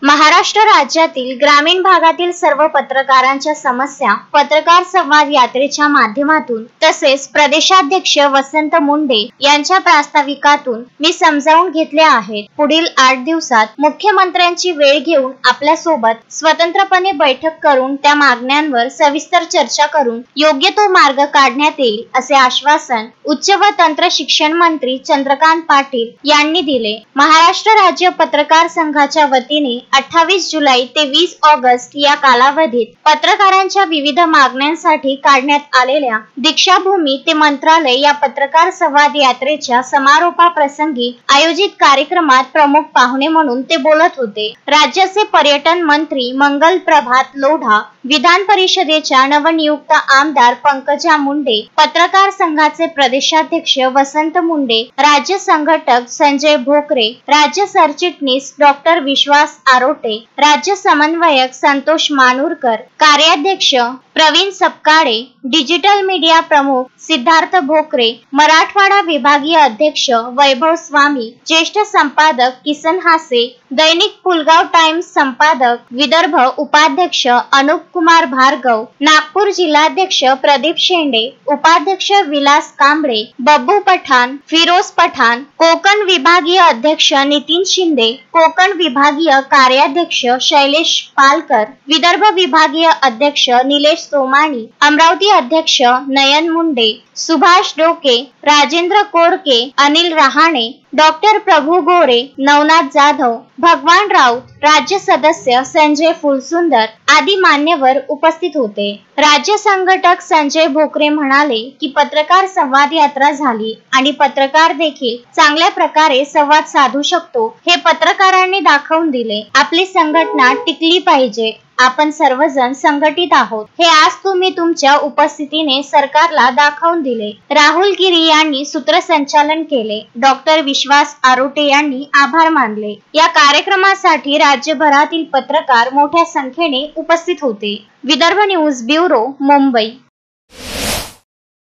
महाराष्ट्र राज्यातील ग्रामीण भागातील सर्व पत्रकारांच्या समस्या पत्रकार संवाद यात्रेच्या माध्यमातून तसेच प्रदेशाध्यक्ष वसंत मुंडे यांच्या प्रास्ताविकातून मी समजावून घेतल्या आहेत। पुढील 8 दिवसात मुख्यमंत्र्यांची वेळ घेऊन आपल्या सोबत स्वतंत्रपणे बैठक करून त्या मागण्यांवर सविस्तर चर्चा करून योग्य तो मार्ग काढण्यात येईल असे आश्वासन उच्च व तंत्र शिक्षण मंत्री चंद्रकांत पाटील यांनी दिले। महाराष्ट्र राज्य पत्रकार संघाच्या वतीने 28 जुलै ते 20 ऑगस्ट या कालावधीत पत्रकारांच्या विविध मागण्यांसाठी काढण्यात आलेल्या दीक्षाभूमी ते मंत्रालय या पत्रकार संवाद यात्रेच्या समारोपाप्रसंगी आयोजित कार्यक्रमात प्रमुख पाहुणे म्हणून ते बोलत होते। राज्याचे पर्यटन मंत्री मंगल प्रभात लोढा, विधान परिषदेच्या नवनियुक्त आमदार पंकजा मुंडे, पत्रकार संघाचे प्रदेशाध्यक्ष वसंत मुंडे, राज्य संघटक संजय भोकरे, राज्य सरचिटणीस डॉक्टर विश्वास आरोटे, राज्य समन्वयक संतोष मानूरकर, कार्याध्यक्ष प्रवीण सपकाळे, डिजिटल मीडिया प्रमुख सिद्धार्थ भोकरे, मराठवाडा विभागीय अध्यक्ष वैभव स्वामी, ज्येष्ठ संपादक किसन हासे, दैनिक पुलगाव टाइम्स संपादक विदर्भ उपाध्यक्ष अनुप कुमार भार्गव, नागपूर जिल्हाध्यक्ष प्रदीप शेंडे, उपाध्यक्ष विलास कांबळे, बब्बू पठाण, फिरोज पठाण, कोकण विभागीय अध्यक्ष नितीन शिंदे, कोकण विभागीय कार्याध्यक्ष शैलेश पालकर, विदर्भ विभागीय अध्यक्ष निलेश सोमाणी, अमरावती अध्यक्ष नयन मुंडे, सुभाष डोके, राजेंद्र कोरके, अनिल रहाणे, डॉक्टर प्रभू गोरे, नवनाथ जाधव, भगवान राऊत, राज्य सदस्य संजय फुलसुंदर आदी मान्यवर उपस्थित होते। राज्य संघटक संजय भोकरे म्हणाले की पत्रकार संवाद यात्रा झाली आणि पत्रकार देखील चांगल्या प्रकारे संवाद साधू शकतो हे पत्रकारांनी दाखवून दिले। आपली संघटना टिकली पाहिजे। आपण सर्वजण संघटित आहोत हे आज तुम्ही तुमच्या उपस्थितीने सरकारला दाखवून दिले। राहुल गिरी यांनी सूत्रसंचालन केले। डॉक्टर विश्वास आरोटे यांनी आभार मानले। या कार्यक्रमासाठी राज्यभरातील पत्रकार मोठ्या संख्येने उपस्थित होते। Vidarbha news bureau, Mumbai.